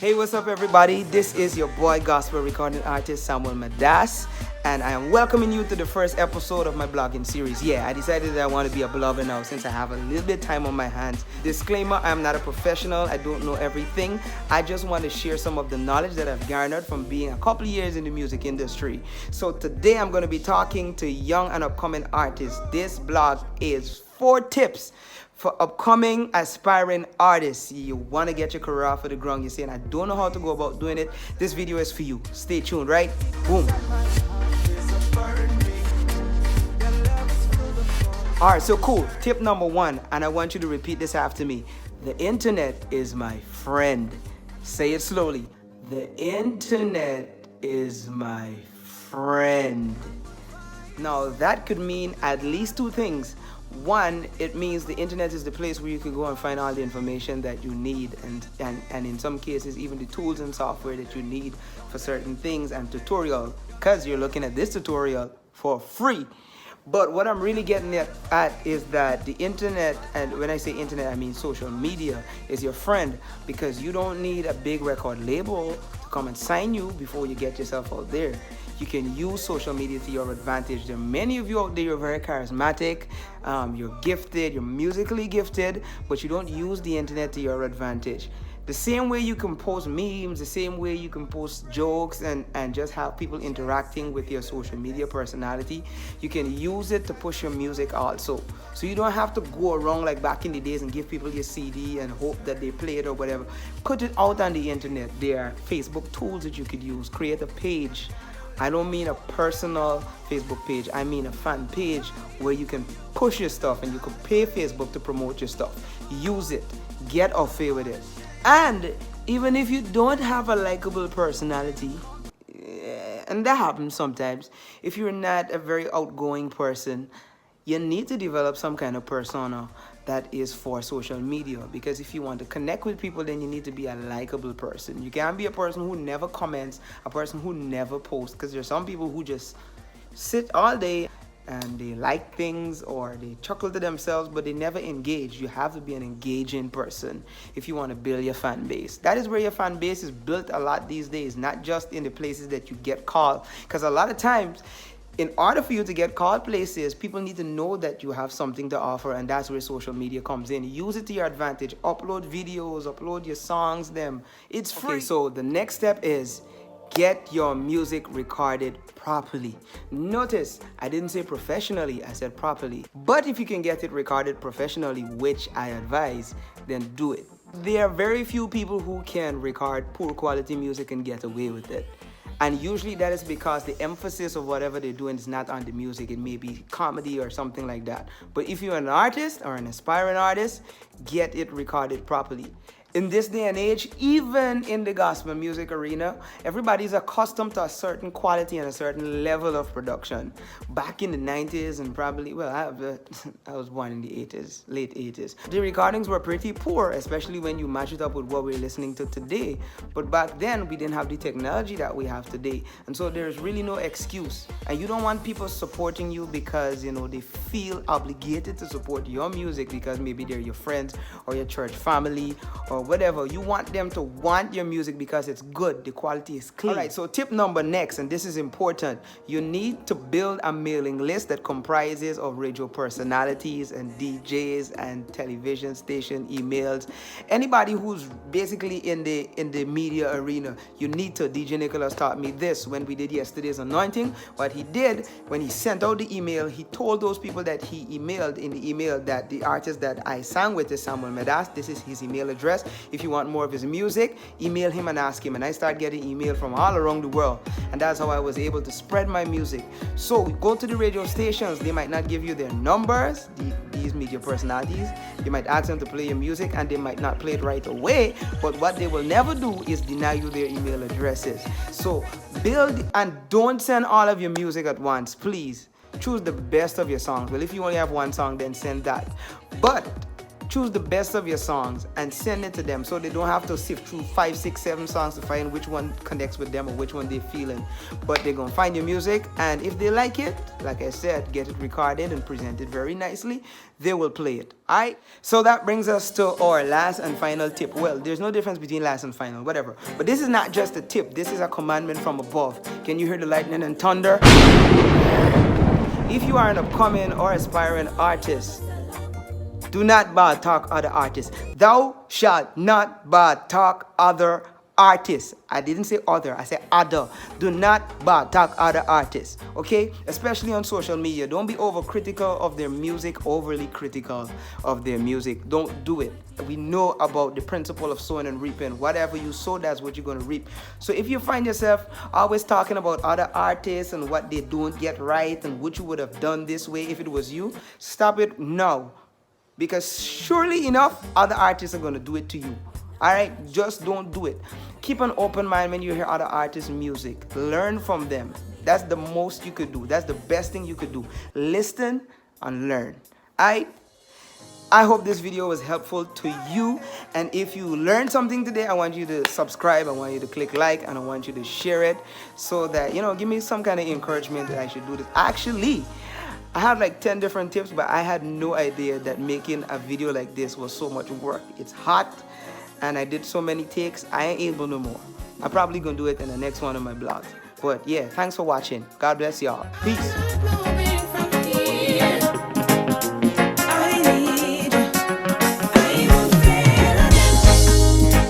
Hey, what's up, everybody? This is your boy, gospel recording artist Samuel Medas, and I am welcoming you to the first episode of my blogging series. Yeah, I decided that I want to be a blogger now since I have a little bit of time on my hands. Disclaimer, I'm not a professional. I don't know everything. I just want to share some of the knowledge that I've garnered from being a couple of years in the music industry. So today I'm going to be talking to young and upcoming artists. This blog is 4 tips for upcoming aspiring artists. You want to get your career off of the ground. You're saying, I don't know how to go about doing it. This video is for you. Stay tuned, right? Boom. All right, so cool. Tip number 1, and I want you to repeat this after me. The internet is my friend. Say it slowly. The internet is my friend. Now, that could mean at least 2 things. 1, it means the internet is the place where you can go and find all the information that you need, and in some cases even the tools and software that you need for certain things and tutorial, because you're looking at this tutorial for free. But what I'm really getting at is that the internet, and when I say internet I mean social media, is your friend, because you don't need a big record label to come and sign you before you get yourself out there. You can use social media to your advantage. There are many of you out there, you're very charismatic, you're gifted, you're musically gifted, but you don't use the internet to your advantage. The same way you can post memes, the same way you can post jokes and just have people interacting with your social media personality, you can use it to push your music also. So you don't have to go around like back in the days and give people your CD and hope that they play it or whatever. Put it out on the internet. There are Facebook tools that you could use. Create a page. I don't mean a personal Facebook page. I mean a fan page where you can push your stuff and you can pay Facebook to promote your stuff. Use it. Get off fair with it. And even if you don't have a likable personality, and that happens sometimes, if you're not a very outgoing person, you need to develop some kind of persona that is for social media, because if you want to connect with people, then you need to be a likable person. You can't be a person who never comments, a person who never posts, because there's some people who just sit all day and they like things or they chuckle to themselves, but they never engage. You have to be an engaging person if you want to build your fan base. That is where your fan base is built a lot these days, not just in the places that you get called, because a lot of times, in order for you to get called places, people need to know that you have something to offer, and that's where social media comes in. Use it to your advantage. Upload videos, upload your songs, them. It's free. Okay, so the next step is get your music recorded properly. Notice, I didn't say professionally, I said properly. But if you can get it recorded professionally, which I advise, then do it. There are very few people who can record poor quality music and get away with it. And usually that is because the emphasis of whatever they're doing is not on the music. It may be comedy or something like that. But if you're an artist or an aspiring artist, get it recorded properly. In this day and age, even in the gospel music arena, everybody's accustomed to a certain quality and a certain level of production. Back in the 90s and probably, well, I was born in the 80s, late 80s. The recordings were pretty poor, especially when you match it up with what we're listening to today. But back then, we didn't have the technology that we have today. And so there's really no excuse. And you don't want people supporting you because, they feel obligated to support your music because maybe they're your friends or your church family or whatever. You want them to want your music because it's good, the quality is clean. All right, so tip number next, and this is important. You need to build a mailing list that comprises of radio personalities and DJs and television station emails. Anybody who's basically in the media arena. You need to. DJ Nicholas taught me this when we did yesterday's anointing. What he did when he sent out the email, he told those people that he emailed in the email that the artist that I sang with is Samuel Medas. This is his email address. If you want more of his music, email him and ask him. And I start getting email from all around the world. And that's how I was able to spread my music. So go to the radio stations. They might not give you their numbers, these media personalities. You might ask them to play your music and they might not play it right away. But what they will never do is deny you their email addresses. So build, and don't send all of your music at once, please. Choose the best of your songs. Well, if you only have one song, then send that. But choose the best of your songs and send it to them so they don't have to sift through 5, 6, 7 songs to find which one connects with them or which one they're feeling. But they're gonna find your music, and if they like it, like I said, get it recorded and presented very nicely, they will play it. Alright, so that brings us to our last and final tip. Well, there's no difference between last and final, whatever, but this is not just a tip, this is a commandment from above. Can you hear the lightning and thunder? If you are an upcoming or aspiring artist, do not bad talk other artists. Thou shalt not bad talk other artists. I didn't say other, I said other. Do not bad talk other artists, okay? Especially on social media. Don't be overcritical of their music, overly critical of their music. Don't do it. We know about the principle of sowing and reaping. Whatever you sow, that's what you're going to reap. So if you find yourself always talking about other artists and what they don't get right and what you would have done this way if it was you, stop it now. Because surely enough, other artists are going to do it to you. Alright, just don't do it. Keep an open mind when you hear other artists' music. Learn from them. That's the most you could do. That's the best thing you could do. Listen and learn. Alright? I hope this video was helpful to you. And if you learned something today, I want you to subscribe. I want you to click like. And I want you to share it. So that, give me some kind of encouragement that I should do this. Actually, I had like 10 different tips, but I had no idea that making a video like this was so much work. It's hot, and I did so many takes, I ain't able no more. I'm probably gonna do it in the next one of my blogs. But yeah, thanks for watching. God bless y'all. Peace.